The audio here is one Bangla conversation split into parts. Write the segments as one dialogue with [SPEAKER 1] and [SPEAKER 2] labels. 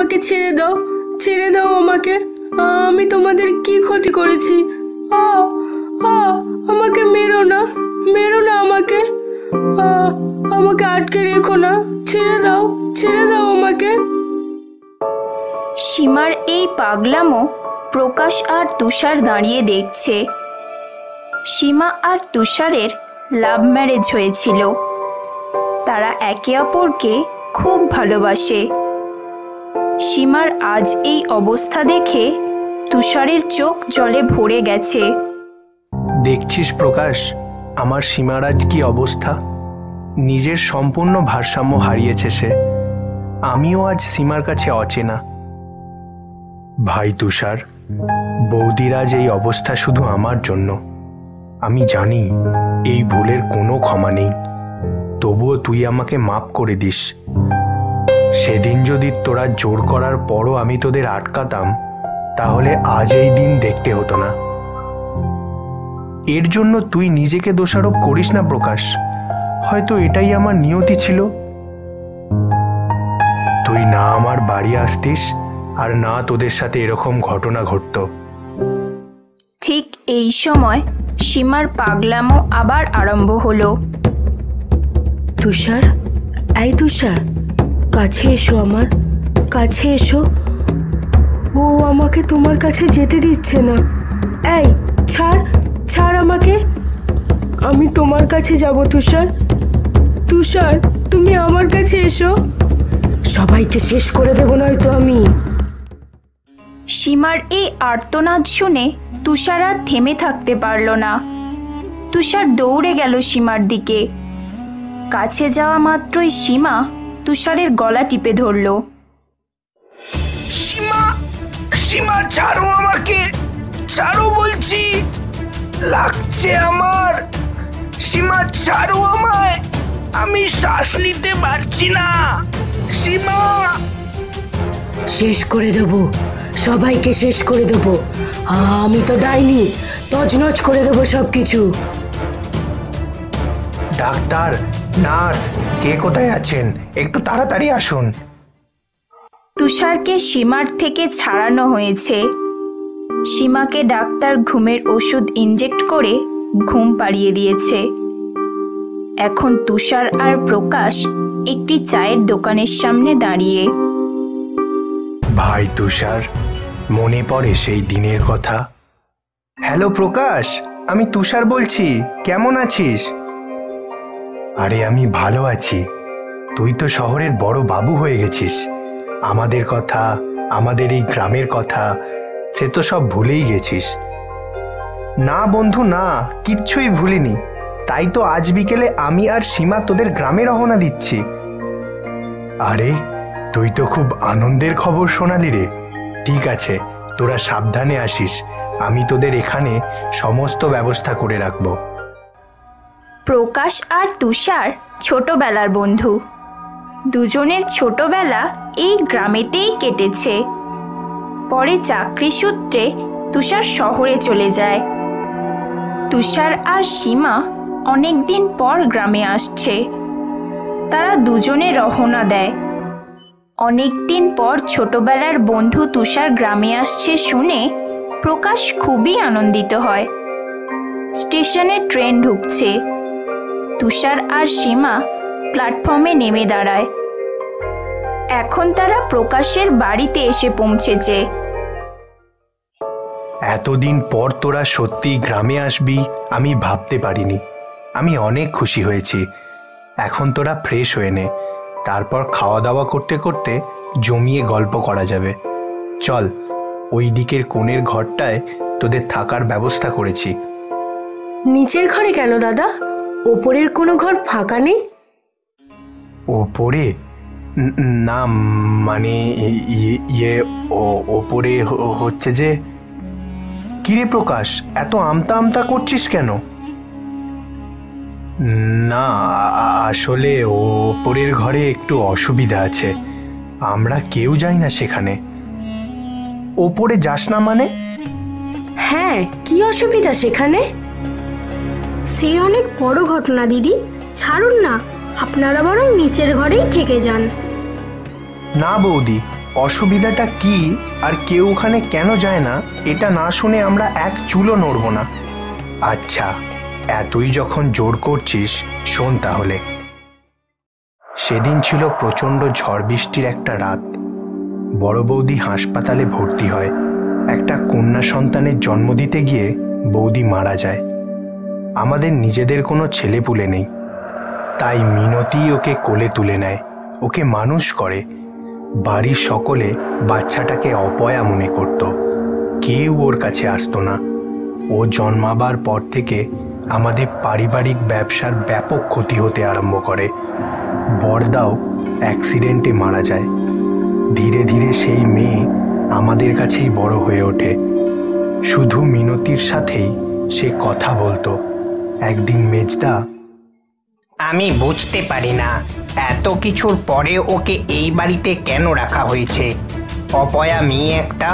[SPEAKER 1] আমাকে ছেড়ে দাও, ছেড়ে দাও আমাকে। আমি তোমাদের কি ক্ষতি করেছি? আ আ আমাকে মেরো না, মেরো না আমাকে। আমাকে আটকে রেখো না, ছেড়ে দাও, ছেড়ে দাও আমাকে।
[SPEAKER 2] সীমার এই পাগলামো প্রকাশ আর তুষার দাঁড়িয়ে দেখছে। সীমা আর তুষারের লাভ ম্যারেজ হয়েছিল। তারা একে অপরকে খুব ভালোবাসে। সীমার আজ এই অবস্থা দেখে তুষারের চোখ জলে ভরে গেছে।
[SPEAKER 3] দেখছিস প্রকাশ, আমার সীমার আজ কি অবস্থা। নিজের সম্পূর্ণ ভারসাম্য হারিয়েছে সে। আমিও আজ সীমার কাছে অচেনা। ভাই তুষার, বৌদির আজ এই অবস্থা শুধু আমার জন্য। আমি জানি এই ভুলের কোনো ক্ষমা নেই, তবুও তুই আমাকে মাফ করে দিস। সেদিন যদি তোরা জোর করার পরও আমি তোদের আটকাতাম, তাহলে আজ এই দিন দেখতে হতো না। এর জন্য তুই নিজেকে দোষারোপ করিস না প্রকাশ। হয়তো এটাই আমার নিয়তি ছিল। তুই না আমার বাড়ি আসতিস, আর না তোদের সাথে এরকম ঘটনা ঘটতো।
[SPEAKER 2] ঠিক এই সময় সীমার পাগলামো আবার আরম্ভ হলো।
[SPEAKER 1] তুষার, এই তুষার, কাছে এসো, আমার কাছে এসো। ও আমাকে তোমার কাছে যেতে দিচ্ছে না। এই ছাড়, ছাড় আমাকে। আমি তোমার কাছে যাব তুষার। তুষার, তুমি আমার কাছে এসো। সবাইকে শেষ করে দেব নয়তো আমি।
[SPEAKER 2] সীমার এই আর্তনাদ শুনে তুষার আর থেমে থাকতে পারল না। তুষার দৌড়ে গেল সীমার দিকে। কাছে যাওয়া মাত্রই সীমা তুষারের গলা টিপে ধরল।
[SPEAKER 3] সীমা, সীমা ছাড়ো আমাকে, ছাড়ো বলছি, লাগছে আমার। সীমা ছাড়ো আমায়, আমি শ্বাস নিতে পারছি না। সীমা,
[SPEAKER 1] শেষ করে দেব, সবাইকে শেষ করে দেব। আমি তো ডাইনি, তছনছ করে দেব সবকিছু।
[SPEAKER 3] ডাক্তার, নার্স, কে কোথায় আছেন? একটু তাড়াতাড়ি আসুন।
[SPEAKER 2] তুষারকে সীমার থেকে ছাড়ানো হয়েছে। সীমাকে ডাক্তার ঘুমের ওষুধ ইনজেক্ট করে ঘুম পাড়িয়ে দিয়েছে। এখন তুষার আর প্রকাশ একটি চায়ের দোকানের সামনে দাঁড়িয়ে।
[SPEAKER 3] ভাই তুষার, মনে পড়ে সেই দিনের কথা? হ্যালো প্রকাশ, আমি তুষার বলছি, কেমন আছিস? আরে আমি ভালো আছি। তুই তো শহরের বড় বাবু হয়ে গেছিস। আমাদের কথা, আমাদের এই গ্রামের কথা, সে তো সব ভুলেই গেছিস। না বন্ধু না, কিচ্ছুই ভুলিনি। তাই তো আজ বিকেলে আমি আর সীমা তোদের গ্রামে রওনা দিচ্ছি। আরে তুই তো খুব আনন্দের খবর শোনালি রে। ঠিক আছে, তোরা সাবধানে আসিস। আমি তোদের এখানে সমস্ত ব্যবস্থা করে রাখব।
[SPEAKER 2] প্রকাশ আর তুষার ছোটবেলার বন্ধু। দুজনের ছোটবেলা এই গ্রামেতেই কেটেছে। পরে চাকরি সূত্রে তুষার শহরে চলে যায়। তুষার আর সীমা অনেকদিন পর গ্রামে আসছে। তারা দুজনে রওনা দেয়। অনেকদিন পর ছোটবেলার বন্ধু তুষার গ্রামে আসছে শুনে প্রকাশ খুবই আনন্দিত হয়। স্টেশনে ট্রেন ঢুকছে। তুষার আর সীমা প্ল্যাটফর্মে নেমে দাঁড়ায়। এখন তারা প্রকাশের বাড়িতে এসে পৌঁছেছে।
[SPEAKER 3] এতদিন পর তোরা সত্যি গ্রামে আসবি আমি ভাবতে পারিনি। আমি অনেক খুশি হয়েছি। এখন তোরা ফ্রেশ হয়ে নে, তারপর খাওয়া দাওয়া করতে করতে জমিয়ে গল্প করা যাবে। চল, ওই দিকের কোণের ঘরটায় তোদের থাকার ব্যবস্থা করেছি।
[SPEAKER 1] নিচের ঘরে কেন দাদা? ওপরের কোনো ঘর ফাঁকা নেই?
[SPEAKER 3] ওপরে না, মানে ইয়ে ওপরে হচ্ছে যে। কিরে প্রকাশ, এত আমতা আমতা করছিস কেন? না আসলে ওপরের ঘরে একটু অসুবিধা আছে। আমরা কেউ যাই না সেখানে। ওপরে যাস না মানে?
[SPEAKER 1] হ্যাঁ, কি অসুবিধা সেখানে? সে অনেক বড় ঘটনা দিদি, ছাড়ুন না, আপনারা বরং নিচের ঘরেই থেকে যান।
[SPEAKER 3] না বৌদি, অসুবিধাটা কি আর কেউ ওখানে কেন যায় না এটা না শুনে আমরা এক চুলও নড়ব না। আচ্ছা, এতই যখন জোর করছিস শোন তাহলে। সেদিন ছিল প্রচণ্ড ঝড় বৃষ্টির একটা রাত। বড় বৌদি হাসপাতালে ভর্তি হয়। একটা কন্যা সন্তানের জন্ম দিতে গিয়ে বৌদি মারা যায়। আমাদের নিজেদের কোনো ছেলেপুলে নেই, তাই মিনতি ওকে কোলে তুলে নেয়, ওকে মানুষ করে। বাড়ির সকলে বাচ্চাটাকে অপয়া মনে করত, কেউ ওর কাছে আসতো না। ও জন্মাবার পর থেকে আমাদের পারিবারিক ব্যবসার ব্যাপক ক্ষতি হতে আরম্ভ করে। বড়দাও অ্যাক্সিডেন্টে মারা যায়। ধীরে ধীরে সেই মেয়ে আমাদের কাছেই বড় হয়ে ওঠে। শুধু মিনতির সাথেই সে কথা বলতো। একদিন মেজদা,
[SPEAKER 4] আমি বুঝতে পারি না এত কিছুর পরে ওকে এই বাড়িতে কেন রাখা হয়েছে। অপয়া মেয়ে একটা,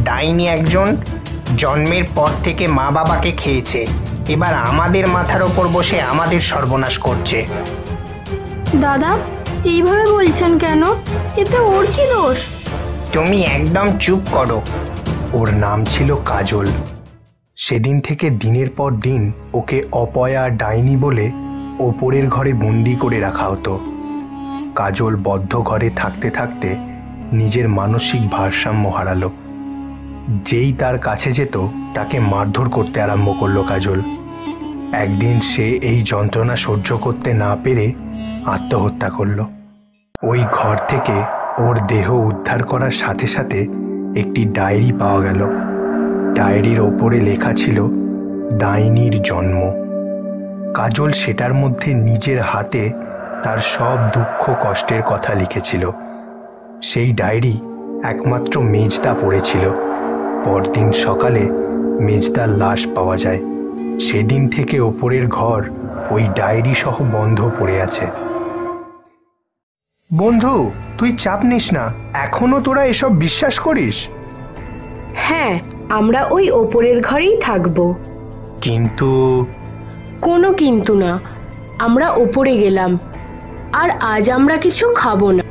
[SPEAKER 4] ডাইনি একজন, জন্মের পর থেকে মা বাবাকে খেয়েছে, এবার আমাদের মাথার ওপর বসে আমাদের সর্বনাশ করছে।
[SPEAKER 5] দাদা, এইভাবে বলছেন কেন? এতে ওর কি দোষ?
[SPEAKER 4] তুমি একদম চুপ করো।
[SPEAKER 3] ওর নাম ছিল কাজল। সেদিন থেকে দিনের পর দিন ওকে অপয়া ডাইনি বলে ওপরের ঘরে বন্দি করে রাখা হতো। কাজল বদ্ধ ঘরে থাকতে থাকতে নিজের মানসিক ভারসাম্য হারালো। যেই তার কাছে যেত তাকে মারধর করতে আরম্ভ করলো কাজল। একদিন সে এই যন্ত্রণা সহ্য করতে না পেরে আত্মহত্যা করলো। ওই ঘর থেকে ওর দেহ উদ্ধার করার সাথে সাথে একটি ডায়েরি পাওয়া গেল। ডায়েরির ওপরে লেখা ছিল ডাইনির জন্ম। কাজল সেটার মধ্যে নিজের হাতে তার সব দুঃখ কষ্টের কথা লিখেছিল। সেই ডায়েরি একমাত্র মেজদা পড়েছিল। পরদিন সকালে মেজদার লাশ পাওয়া যায়। সেদিন থেকে ওপরের ঘর ওই ডায়েরি সহ বন্ধ পড়ে আছে। বন্ধু, তুই চাপ নিস না, এখনো তোরা এসব বিশ্বাস করিস?
[SPEAKER 1] হ্যাঁ, আমরা ওই ওপরের ঘরেই থাকবো।
[SPEAKER 3] কিন্তু
[SPEAKER 1] কোনো কিন্তু না, আমরা ওপরে গেলাম, আর আজ আমরা কিছু খাবো না।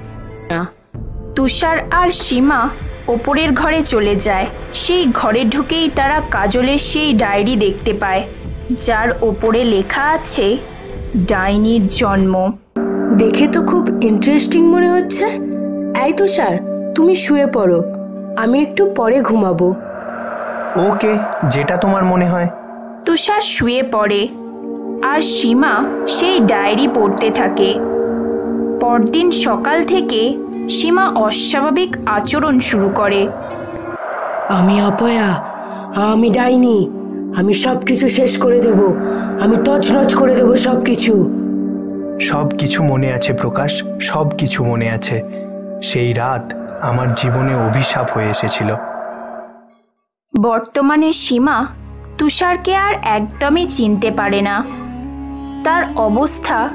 [SPEAKER 2] তুষার আর সীমা ওপরের ঘরে চলে যায়। সেই ঘরে ঢুকেই তারা কাজলের সেই ডায়েরি দেখতে পায়, যার ওপরে লেখা আছে ডাইনির জন্ম।
[SPEAKER 1] দেখে তো খুব ইন্টারেস্টিং মনে হচ্ছে। এই তুষার, তুমি শুয়ে পড়ো, আমি একটু পরে ঘুমাবো।
[SPEAKER 3] ওকে, যেটা তোমার মনে হয়।
[SPEAKER 2] তুষার শুয়ে পড়ে আর সীমা সেই ডায়েরি পড়তে থাকে। পরদিন সকাল থেকে সীমা অস্বাভাবিক আচরণ শুরু করে।
[SPEAKER 1] আমি অপয়া, আমি ডাইনি, আমি সব কিছু শেষ করে দেব, আমি তছনছ করে দেব সব কিছু।
[SPEAKER 3] সব কিছু মনে আছে প্রকাশ, সব কিছু মনে আছে। সেই রাত আমার জীবনে অভিশাপ হয়ে এসেছিল।
[SPEAKER 2] বর্তমানে সীমা তুষারকে আর একদমই চিনতে পারে না। তার অবস্থা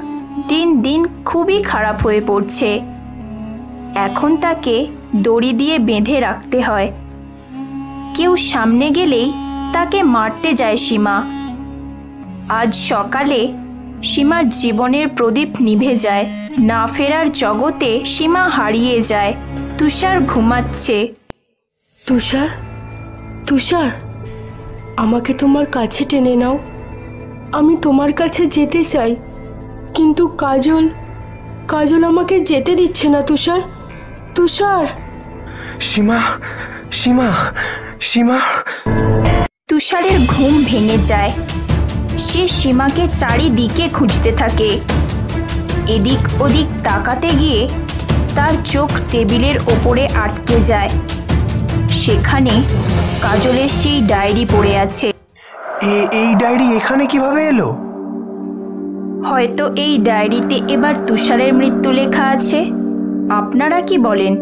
[SPEAKER 2] দিন দিন খুবই খারাপ হয়ে পড়ছে। এখন তাকে দড়ি দিয়ে বেঁধে রাখতে হয়। কেউ সামনে গেলেই তাকে মারতে যায় সীমা। আজ সকালে সীমার জীবনের প্রদীপ নিভে যায়। না ফেরার জগতে সীমা হারিয়ে যায়। তুষার ঘুমাচ্ছে।
[SPEAKER 1] তুষার, তুষার, আমাকে তোমার কাছে টেনে নাও, আমি তোমার কাছে যেতে চাই। কিন্তু কাজল, কাজল আমাকে যেতে দিচ্ছে না। তুষার, তুষার।
[SPEAKER 3] সীমা, সীমা, সীমা।
[SPEAKER 2] তুষারের ঘুম ভেঙে যায়। সে সীমাকে চারিদিকে খুঁজতে থাকে। এদিক ওদিক তাকাতে গিয়ে তার চোখ টেবিলের ওপরে আটকে যায়। সেখানে কাজলের সেই ডায়েরি পড়ে আছে।
[SPEAKER 3] এই ডায়েরি এখানে কিভাবে এলো?
[SPEAKER 2] হয়তো এই ডায়েরিতে এবার তুষারের মৃত্যু লেখা আছে। আপনারা কি বলেন?